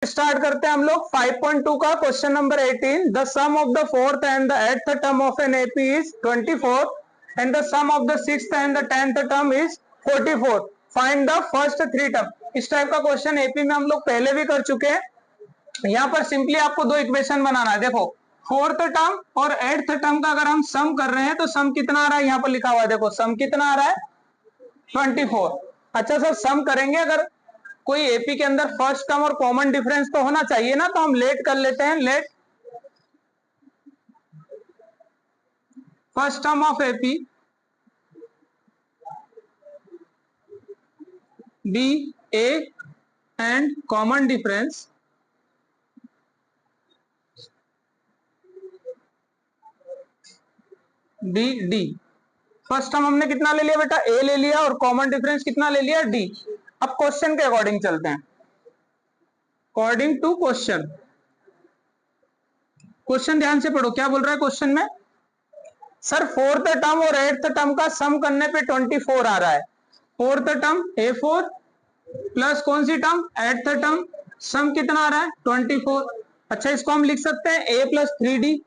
Start करते हैं हम लोग 5.2 का question number 18। The sum of the fourth and the eighth term of an AP is 24 and the sum of the sixth and the 10th term is 44। Find the first three term. इस type का question AP में हम लोग पहले भी कर चुके हैं। यहाँ पर सिंपली आपको दो इक्वेशन बनाना है। देखो फोर्थ टर्म और एट्थ टर्म का अगर हम सम कर रहे हैं तो सम कितना आ रहा है, यहाँ पर लिखा हुआ है। देखो सम कितना आ रहा है 24। अच्छा सर सम करेंगे, अगर कोई एपी के अंदर फर्स्ट टर्म और कॉमन डिफरेंस तो होना चाहिए ना, तो हम लेट कर लेते हैं। Let first term of AP be A and common difference be D. First term हमने कितना ले लिया बेटा, ए ले लिया, और कॉमन डिफरेंस कितना ले लिया, डी। अब क्वेश्चन के अकॉर्डिंग चलते हैं। अकॉर्डिंग टू क्वेश्चन, क्वेश्चन ध्यान से पढ़ो। क्या बोल रहा है क्वेश्चन में, सर फोर्थ टर्म और एट्थ टर्म का सम करने पे 24 आ रहा है। फोर्थ टर्म A4 प्लस कौन सी टर्म, एट्थ टर्म, सम कितना आ रहा है 24। अच्छा इसको हम लिख सकते हैं a प्लस 3d,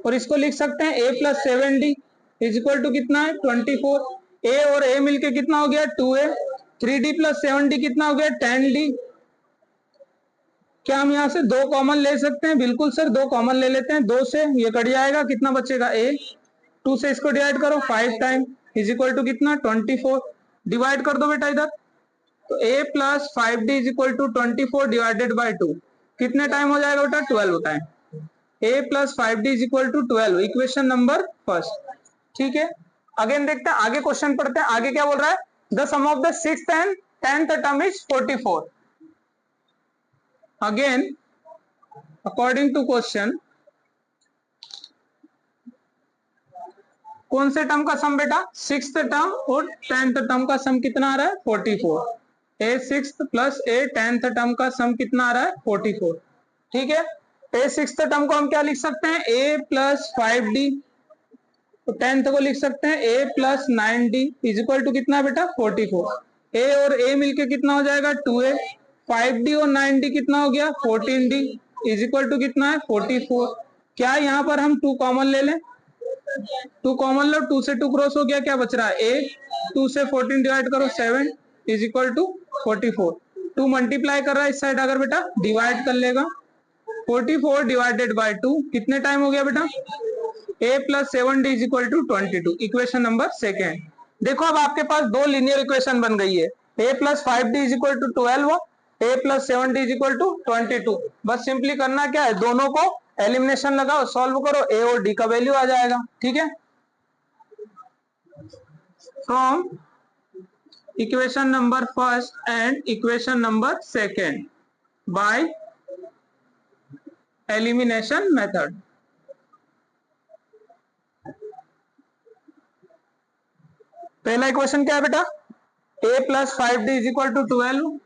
और इसको लिख सकते हैं a plus 7d is equal to कितना है 24। a और a मिलके कितना हो गया 2a, 3d प्लस 7d कितना हो गया 10d। क्या हम यहाँ से दो कॉमन ले सकते हैं, बिल्कुल सर दो कॉमन ले लेते हैं। दो से ये कट जाएगा, कितना बचेगा a, 2 से इसको डिवाइड करो 5 टाइम इज इक्वल टू कितना 24। डिवाइड कर दो बेटा इधर, तो a plus 5d is equal to 24 divided by 2 कितने टाइम हो जाएगा बेटा 12 time. a plus 5d is equal to 12, equation number first. ठीक है, अगेन देखते हैं, आगे क्वेश्चन पढ़ते हैं। आगे क्या बोल रहा है, the sum of the sixth and 10th term is 44। Again according to question, कौन से टर्म का सम बेटा, सिक्स्थ टर्म और 10th टर्म का सम कितना आ रहा है 44। ए सिक्स्थ प्लस ए 10th टर्म का सम कितना आ रहा है 44। ठीक है, ए सिक्स्थ टर्म को हम क्या लिख सकते हैं, ए प्लस 5d, तो 10th को लिख सकते हैं a plus 9d is equal to कितना बेटा 44। a और a मिलके कितना हो जाएगा 2a, 5d और 9d कितना हो गया 14d इज इक्वल टू कितना है 44। क्या यहाँ पर हम 2 कॉमन ले लें, 2 कॉमन लो, 2 से 2 क्रॉस हो गया, क्या बच रहा है a, 2 से 14 डिवाइड करो 7 इज इक्वल टू 44। 2 मल्टीप्लाई कर रहा है इस साइड, अगर बेटा डिवाइड कर लेगा 44 डिवाइडेड बाई 2 कितने टाइम हो गया बेटा, a plus 7d is equal to 22, equation number second. देखो अब आपके पास दो लीनियर इक्वेशन बन गई है, a plus 5d is equal to 12, a plus 7d is equal to 22। बस सिंपली करना क्या है, दोनों को एलिमिनेशन लगाओ, सॉल्व करो, a और d का वैल्यू आ जाएगा। ठीक है, from equation number first and equation number second by elimination method. पहला इक्वेशन क्या है बेटा, a plus 5d is equal to 12,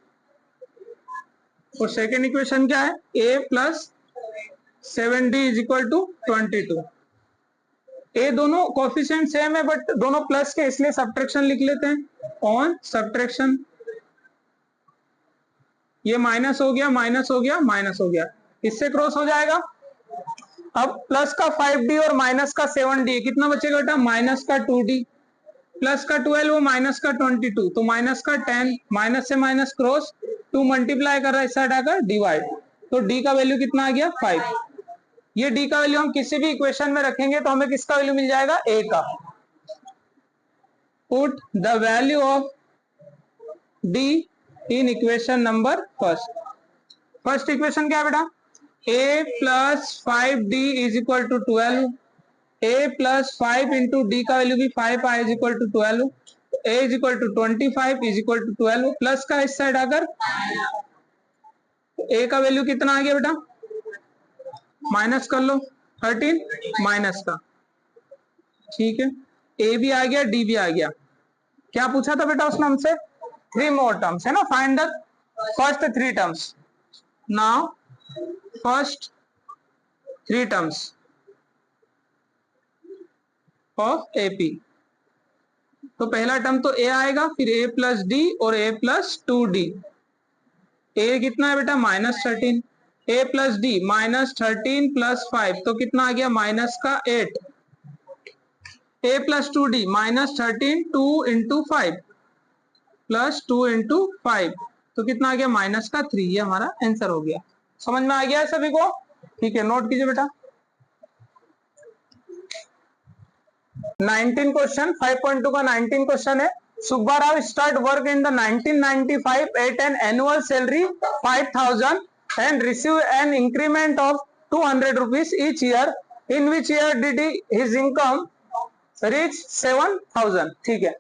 और सेकेंड इक्वेशन क्या है, a plus 7d is equal to 22। ए दोनों कोफिशिएंट सेम है बट दोनों प्लस के, इसलिए सब्ट्रैक्शन लिख लेते हैं, ऑन सब्ट्रैक्शन। ये माइनस हो गया, माइनस हो गया, माइनस हो गया, इससे क्रॉस हो जाएगा। अब प्लस का 5d और माइनस का 7d कितना बचेगा बेटा, माइनस का 2d, प्लस का 12 माइनस का 22, तो माइनस का 10, माइनस से माइनस क्रॉस, 2 मल्टीप्लाई कर रहा है इस साइड आकर डिवाइड, तो d का वैल्यू कितना आ गया 5। ये d का वैल्यू हम किसी भी इक्वेशन में रखेंगे तो हमें किसका वैल्यू मिल जाएगा, a का। Put the value of d in equation number first. First equation क्या है बेटा, a plus 5d is equal to 12, a plus 5 into D का वैल्यू भी 5 आए is equal to 12, a is equal to 25 is equal to 12, plus का इस side आकर a का वैल्यू कितना आ गया बेटा, माइनस कर लो 13 माइनस का। ठीक है, a भी आ गया, d भी आ गया। क्या पूछा था बेटा उसने हमसे, 3 मोर टर्म्स है ना, find the first 3 terms. Now first 3 terms of AP. तो पहला टर्म तो a आएगा, फिर a प्लस डी और a प्लस 2d, ए कितना है बेटा -13, ए प्लस डी -13 + 5 तो कितना आ गया -8, ए प्लस 2d -13 2 × 5 + 2 × 5 तो कितना आ गया -3। ये हमारा आंसर हो गया। समझ में आ गया है सभी को? ठीक है, नोट कीजिए बेटा। 19 क्वेश्चन 5.2 का 19 क्वेश्चन है। Subbarao start work in the 1995 at an annual salary 5,000 and receive an increment of 200 rupees each year. In which year did his income reach 7,000? ठीक है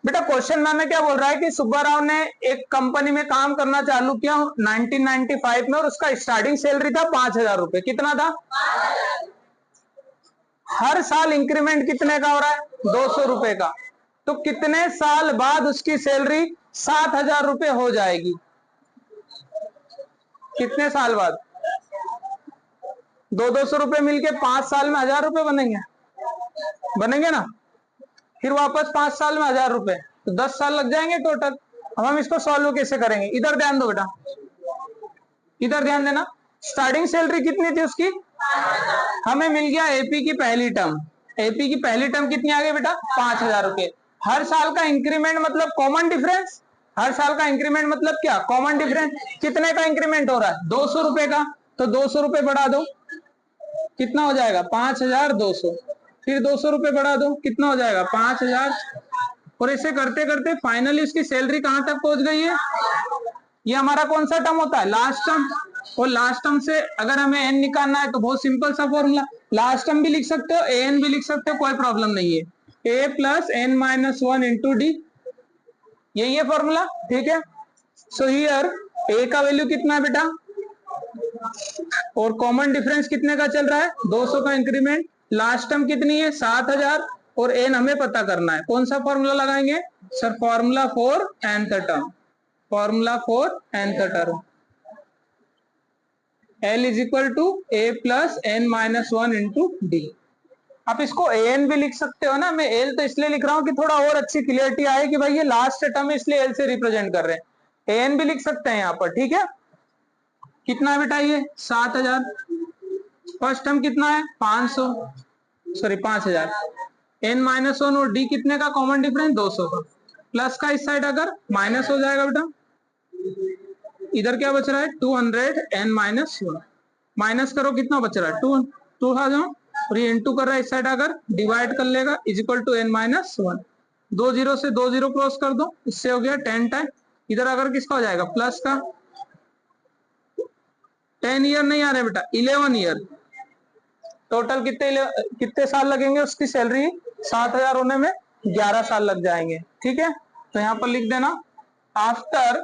बेटा, क्वेश्चन में हमें क्या बोल रहा है कि सुब्बाराव ने एक कंपनी में काम करना चालू किया 1995 में और उसका स्टार्टिंग सैलरी था 5,000 रुपए। कितना था? हर साल इंक्रीमेंट कितने का हो रहा है? 200 रुपए का। तो कितने साल बाद उसकी सैलरी 7,000 रुपए हो जाएगी? कितने साल बाद? 200 रुपए मिलके 5 साल में 1,000 रुपए बनेंगे, बनेंगे ना? फिर वापस 5 साल में 1,000 रुपए, तो 10 साल लग जाएंगे टोटल। अब हम इसको सॉल्व कैसे करेंगे? इधर ध्यान दो बेटा, इधर ध्यान देना। स्टार्टिंग सैलरी कितनी थी उसकी? हमें मिल गया एपी की पहली टर्म। एपी की पहली टर्म कितनी आ गई बेटा? 5,000 रुपए। हर साल का इंक्रीमेंट मतलब कॉमन डिफरेंस। हर साल का इंक्रीमेंट मतलब क्या? Common difference. कितने का इंक्रीमेंट हो रहा है? 200 रुपए का। तो 200 रुपए बढ़ा दो, कितना हो जाएगा? 5,200। फिर 200 रुपए बढ़ा दो, कितना हो जाएगा? 5,000। और ऐसे करते करते फाइनली इसकी सैलरी कहां तक पहुंच गई है? ये हमारा कौन सा टर्म होता है? Last term. और लास्ट टर्म से अगर हमें एन निकालना है तो बहुत सिंपल सा फॉर्मूला, लास्ट टर्म भी लिख सकते हो, एन भी लिख सकते हो, कोई प्रॉब्लम नहीं है। ए प्लस एन -1 × डी, यही है फॉर्मूला। ठीक है, सो हियर ए का वैल्यू कितना है बेटा? और कॉमन डिफरेंस कितने का चल रहा है? 200 का इंक्रीमेंट। लास्ट टर्म कितनी है? 7,000। और एन हमें पता करना है। कौन सा फॉर्मूला लगाएंगे sir? Formula for nth term, formula for nth term. L = A + n - 1 × D। आप इसको an भी लिख सकते हो ना। मैं L तो इसलिए लिख रहा हूं कि थोड़ा और अच्छी क्लियरिटी आए कि भाई ये लास्ट टर्म है इसलिए L से रिप्रेजेंट कर रहे हैं। an भी लिख सकते हैं यहाँ पर। ठीक है, कितना बेटा? ये 7,000। फर्स्ट टर्म कितना है? 500, सॉरी 5,000। n - 1 और d कितने का कॉमन डिफरेंस? 200 का। प्लस का इस साइड अगर माइनस हो जाएगा बेटा, इधर क्या बच रहा है? 200 n - 1। माइनस करो, कितना बच रहा है? 2,000। और ये इंटू कर रहा है इस साइड, अगर डिवाइड कर लेगा = n - 1। 2 0 से 2 0 क्रॉस कर दो, इससे हो गया 10 टाइम। इधर अगर किसका हो जाएगा? प्लस का। 10 ईयर नहीं आ रहे बेटा, 11 ईयर। टोटल कितने साल लगेंगे उसकी सैलरी 7,000 होने में? 11 साल लग जाएंगे। ठीक है, तो यहां पर लिख देना after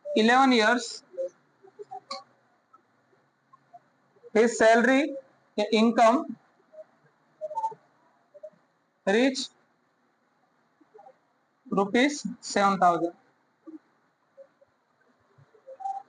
11 years his salary income reach ₹7,000।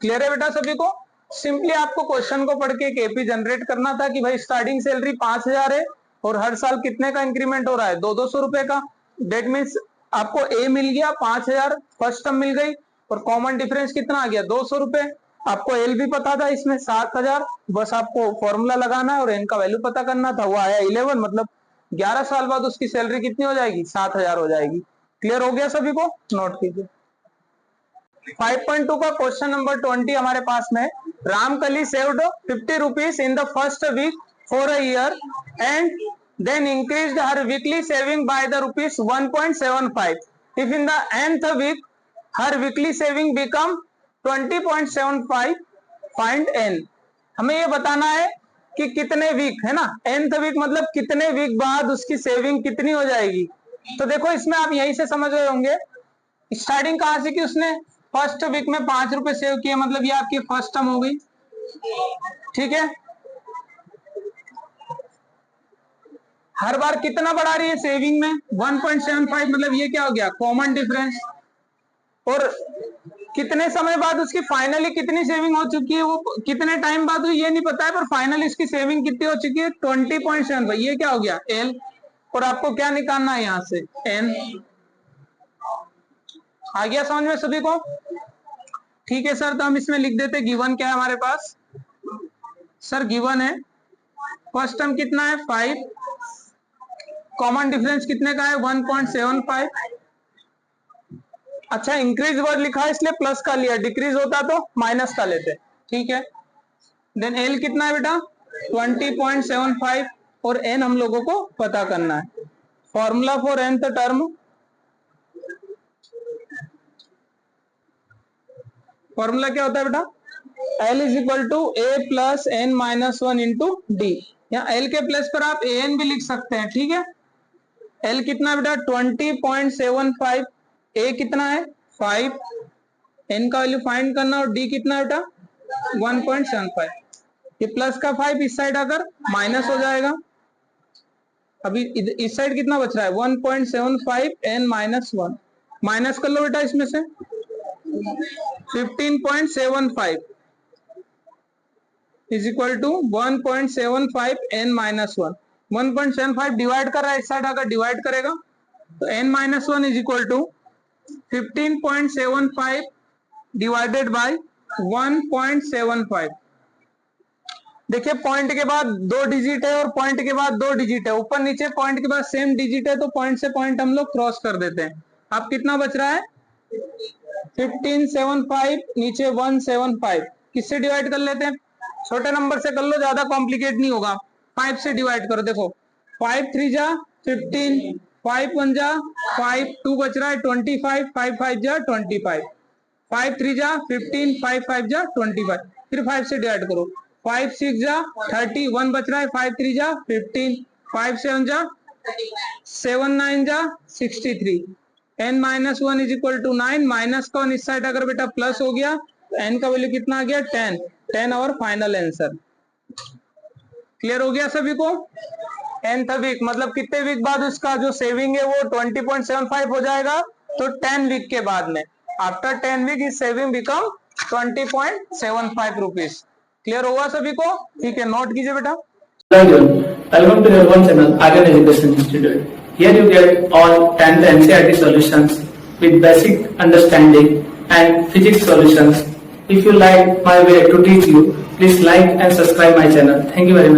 Clear है बेटा सभी को? सिंपली आपको क्वेश्चन को पढ़ के एक एपी जनरेट करना था कि भाई स्टार्टिंग सैलरी 5,000 है और हर साल कितने का इंक्रीमेंट हो रहा है? 200 रुपए का। डेट मीन्स आपको ए मिल गया 5,000, फर्स्ट टर्म मिल गई, और कॉमन डिफरेंस कितना आ गया? 200 रुपए। आपको एल भी पता था इसमें 7,000, बस आपको फॉर्मूला लगाना है और एन का वैल्यू पता करना था। वो आया 11, मतलब 11 साल बाद उसकी सैलरी कितनी हो जाएगी? 7,000 हो जाएगी। क्लियर हो गया सभी को? नोट कीजिए। 5.2 का क्वेश्चन नंबर 20 हमारे पास में। Ramkali saved 50 rupees in the first week for a year and then increased her weekly saving by the rupees 1.75. If in the nth week her weekly saving become 20.75, find n। हमें ये बताना है कि कितने week, है ना? nth वीक मतलब कितने वीक बाद उसकी सेविंग कितनी हो जाएगी। तो देखो इसमें आप यहीं से समझ रहे होंगे, स्टार्टिंग कहां से की उसने? फर्स्ट वीक में 5 रुपए सेव किए, मतलब ये आपकी फर्स्ट टर्म हो गई। ठीक है, हर बार कितना बढ़ा रही है सेविंग में? 1.75, मतलब ये क्या हो गया? Common difference. और कितने समय बाद उसकी फाइनली कितनी सेविंग हो चुकी है? वो कितने टाइम बाद हुई ये नहीं पता है, पर फाइनली इसकी सेविंग कितनी हो चुकी है? 20.75। ये क्या हो गया? एल। और आपको क्या निकालना है यहां से? एन। आ गया समझ में सभी को? ठीक है सर, तो हम इसमें लिख देते गिवन क्या है हमारे पास। सर गिवन है फर्स्ट टर्म कितना है 5, कॉमन डिफरेंस कितने का है 1.75। अच्छा इंक्रीज वर्ड लिखा है इसलिए प्लस का लिया, डिक्रीज होता तो माइनस का लेते। ठीक है, देन एल कितना है बेटा 20.75 और एन हम लोगों को पता करना है। Formula for nth term, formula क्या होता है बेटा, L is equal to A plus N minus 1 into D. यहाँ L के प्लेस पर आप an भी लिख सकते हैं। ठीक है, L कितना है बेटा 20.75, A कितना है 5, N का वैल्यू फाइंड करना और D कितना है बेटा 1.75। ये प्लस का 5 इस साइड आकर माइनस हो जाएगा। अभी इस साइड कितना बच रहा है 1.75 N माइनस 1, माइनस कर लो बेटा इसमें से 15.75 is equal to 1.75 N minus 1। 1.75 divide कर रहा है, इस साइड आकर डिवाइड करेगा तो N minus 1 is equal to 15.75 divided by 1.75। देखिए पॉइंट के बाद 2 डिजिट है और पॉइंट के बाद 2 डिजिट है, ऊपर नीचे पॉइंट के बाद सेम डिजिट है तो पॉइंट से पॉइंट हम लोग क्रॉस कर देते हैं। अब कितना बच रहा है 1575, नीचे 175, किससे डिवाइड कर लेते हैं, छोटे नंबर से कर लो, ज्यादा कॉम्प्लिकेट नहीं होगा। 5 से डिवाइड करो, देखो 5 3 जा 15, 5 1 जा 5, 2 बच रहा है 25, 5 5 जा 25, 5 3 जा 15, 5 5 जा 25, फिर 5 से डिवाइड करो, 5 6 जा 30, 1 बच रहा है 5 3 जा 15, 5 7 जा 7 9 जा 63, n minus 1 is equal to 9, minus का 1 इस साइड अगर बेटा प्लस हो गया तो n का वैल्यू कितना आ गया 10, 10 और फाइनल आंसर। क्लियर हो गया सभी को। nth वीक मतलब कितने वीक बाद उसका जो सेविंग है वो 20.75 हो जाएगा, तो 10 वीक के बाद में, after 10 week is saving become 20.75 rupees. Clear होगा सभी को, ठीक है, नोट कीजिए बेटा। Welcome to your one channel, Aryan Education Institute. Here you get all 10th NCERT solutions with basic understanding and physics solutions. If you like my way to teach you, please like and subscribe my channel. Thank you very much.